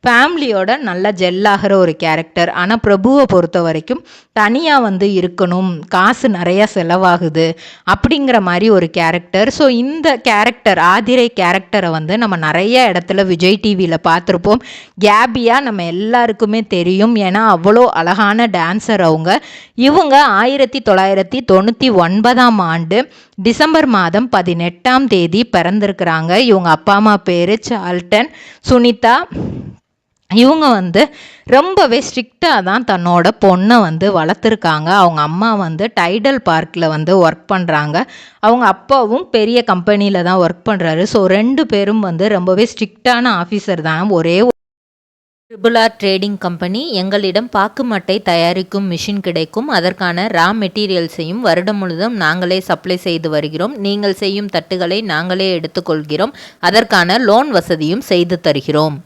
ஃபேமிலியோட நல்லா ஜெல்லாகிற ஒரு கேரக்டர். ஆனால் பிரபுவை பொறுத்த வரைக்கும் தனியாக வந்து இருக்கணும், காசு நிறையா செலவாகுது அப்படிங்கிற மாதிரி ஒரு கேரக்டர். ஸோ இந்த கேரக்டர் ஆதிரை கேரக்டரை வந்து நம்ம நிறைய இடத்துல விஜய் டிவியில் பார்த்துருப்போம். கேபியா நம்ம எல்லாருக்குமே தெரியும், ஏன்னா அவ்வளோ அழகான டான்ஸர் அவங்க. இவங்க 1999ஆம் ஆண்டு டிசம்பர் மாதம் 18ஆம் தேதி பிறந்திருக்கிறாங்க. இவங்க அப்பா அம்மா பேர் சால்டன், சுனிதா. இவங்க வந்து ரொம்பவே ஸ்ட்ரிக்டாக தான் தன்னோட பொண்ணை வந்து வளர்த்துருக்காங்க. அவங்க அம்மா வந்து டைடல் பார்க்கில் வந்து ஒர்க் பண்ணுறாங்க. அவங்க அப்பாவும் பெரிய கம்பெனியில் தான் ஒர்க் பண்ணுறாரு. ஸோ 2 பேரும் வந்து ரொம்பவே ஸ்ட்ரிக்டான ஆஃபீஸர் தான். ஒரே ட்ரிபிள்-ஆர் ட்ரேடிங் கம்பெனி. எங்களிடம் பாக்கு மட்டை தயாரிக்கும் மிஷின் கிடைக்கும். அதற்கான ரா மெட்டீரியல்ஸையும் வருடம் முழுவதும் நாங்களே சப்ளை செய்து வருகிறோம். நீங்கள் செய்யும் தட்டுகளை நாங்களே எடுத்துக்கொள்கிறோம். அதற்கான லோன் வசதியும் செய்து தருகிறோம்.